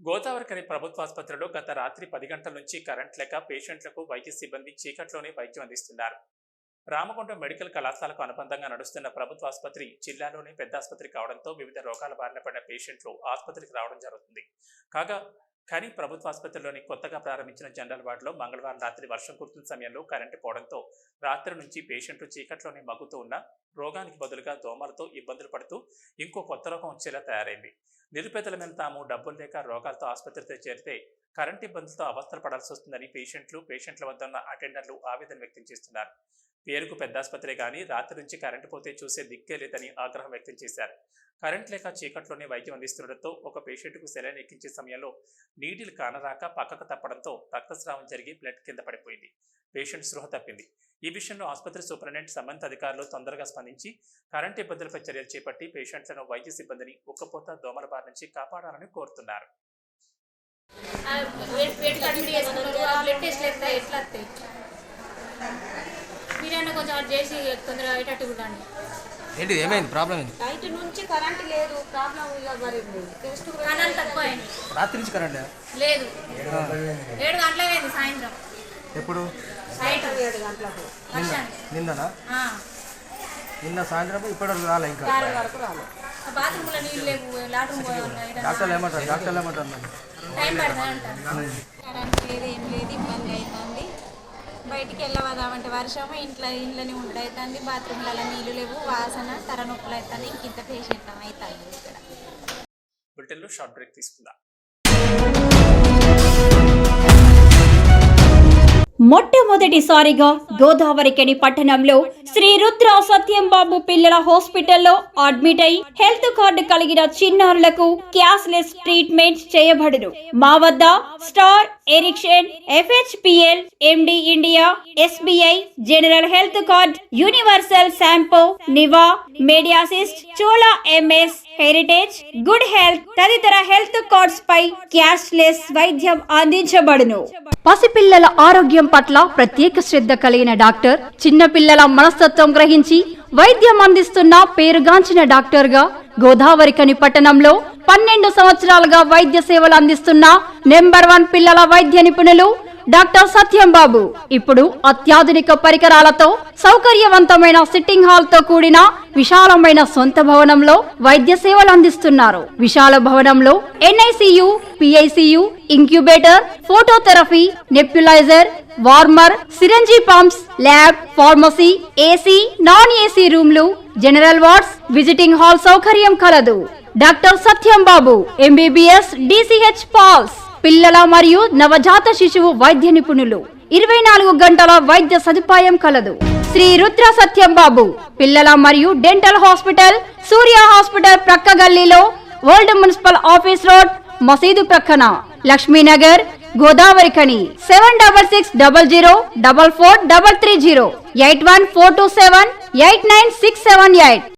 గోదావరికని ప్రభుత్వాసుపత్రిలో గత రాత్రి 10 గంటల నుంచి కరెంట్ లేక పేషెంట్లకు వైద్య సిబ్బంది చీకట్లోనే వైద్యం అందిస్తున్నారు. రామగుండం మెడికల్ కళాశాలకు అనుబంధంగా నడుస్తున్న ప్రభుత్వ ఆసుపత్రి జిల్లాలోనే పెద్ద ఆసుపత్రి కావడంతో వివిధ రోగాల బారిన పడిన పేషెంట్లు ఆసుపత్రికి రావడం జరుగుతుంది. కాగా కానీ ప్రభుత్వ ఆసుపత్రిలోని కొత్తగా ప్రారంభించిన జనరల్ వార్డులో మంగళవారం రాత్రి వర్షం కురుతున్న సమయంలో కరెంటు పోవడంతో రాత్రి నుంచి పేషెంట్లు చీకట్లోనే మగ్గుతూ ఉన్న రోగానికి బదులుగా దోమలతో ఇబ్బందులు పడుతూ ఇంకో కొత్త రోగం వచ్చేలా తయారైంది. నిరుపేదల మీద తాము డబ్బులు లేక రోగాలతో ఆసుపత్రితో చేరితే కరెంటు ఇబ్బందులతో అవస్థలు పడాల్సి వస్తుందని పేషెంట్ల వద్ద ఉన్న అటెండర్లు ఆవేదన వ్యక్తం చేస్తున్నారు. పేరుకు పెద్ద ఆసుపత్రి కానీ రాత్రి నుంచి కరెంటు పోతే చూసే దిక్కే లేదని ఆగ్రహం వ్యక్తం చేశారు. కరెంట్ లేక చీకట్లోనే వైద్యం అందిస్తుండటంతో ఒక పేషెంట్కు సెలైన్ ఎక్కించే సమయంలో నీటిలు కానరాక పక్కకు తప్పడంతో రక్తస్రావం జరిగి బ్లడ్ కింద పడిపోయింది. పేషెంట్ స్పృహ తప్పింది. ఈ విషయంలో ఆసుపత్రి సూపరింటెండెంట్ సంబంధిత అధికారులు తొందరగా స్పందించి కరెంటు ఇబ్బందులపై చర్యలు చేపట్టి పేషెంట్లను వైద్య సిబ్బందిని ఉక్కపోత దోమల బారి నుంచి కాపాడాలని కోరుతున్నారు. ఏంటి ఏమైంది ప్రాబ్లం ఏంటి? నైట్ నుంచి కరెంట్ లేదు. ప్రాబ్లం రాత్రి నుంచి కరెంట్ లేదు. 7 గంటలైంది సాయంత్రం. ఎప్పుడు? 7 గంటలకు. నిన్ననా? నిన్న సాయంత్రం ఇప్పటివరకు రాలే. ఇంకా బాత్రూంలో నీళ్ళు లేవు. డాక్టర్లు ఏమంటారు? టైం పడుతుంది అంటారు. కరెంట్ లేదు, ఏం లేదు, ఇబ్బంది అవుతుంది. బయటికి వెళ్ళవదామంటే వర్షము, ఇంట్లోనే ఉండవుతుంది. బాత్రూమ్లలో నీళ్ళు లేవు, వాసన, తరనొప్పులు అవుతుంది. ఇంత పేషెంట్ అవుతుంది ఇక్కడ. బులెటిన్లో షార్ట్ బ్రేక్ తీసుకుందాం. మొట్టమొదటిసారిగా గోదావరికని పట్టణంలో శ్రీ రుద్ర సత్యంబాబు పిల్లల హాస్పిటల్లో అడ్మిట్ అయి హెల్త్ కార్డు కలిగిన చిన్నారులకు క్యాష్లెస్ ట్రీట్మెంట్ చేయబడును. మా వద్ద Star, Ericson, FHPL, MD India, SBI, General Health card, Universal Sompo, Niva, Medi Assist, Chola MS, Heritage, Good Health తదితర హెల్త్ కార్డ్స్ పై క్యాష్లెస్ వైద్యం అందించబడును. పసిపిల్లల ఆరోగ్యం పట్ల ప్రత్యేక శ్రద్ధ కలిగిన డాక్టర్, చిన్నపిల్లల మనస్తత్వం గ్రహించి వైద్యం అందిస్తున్న పేరుగాంచిన డాక్టర్ గా గోదావరికని పట్టణంలో 12 సంవత్సరాలుగా వైద్య సేవలు అందిస్తున్న నెంబర్ 1 పిల్లల వైద్య నిపుణులు డాక్టర్ సత్యంబాబు ఇప్పుడు అత్యాధునిక పరికరాలతో సౌకర్యవంతమైన సిట్టింగ్ హాల్ తో కూడిన విశాలమైన సొంత భవనంలో వైద్య సేవలు అందిస్తున్నారు. విశాల భవనంలో NICU, PICU, incubator, phototherapy, nebulizer, warmer, syringe pumps, lab, pharmacy, AC, non AC రూమ్లు, జనరల్ వార్డ్స్, విజిటింగ్ హాల్ సౌకర్యం కలదు. Doctor Satyambabu MBBS, DCH PALS, పిల్లల మరియు నవజాత శిశువు వైద్య నిపుణులు. 24 గంటల వైద్య సదుపాయం కలదు. శ్రీ రుద్ర సత్యంబాబు పిల్లల మరియు డెంటల్ హాస్పిటల్, సూర్య హాస్పిటల్ ప్రక్క గల్లీలో, ఓల్డ్ మున్సిపల్ ఆఫీస్ రోడ్, మసీదు ప్రక్కన, లక్ష్మీనగర్, గోదావరికని. 7660044330 8142789678.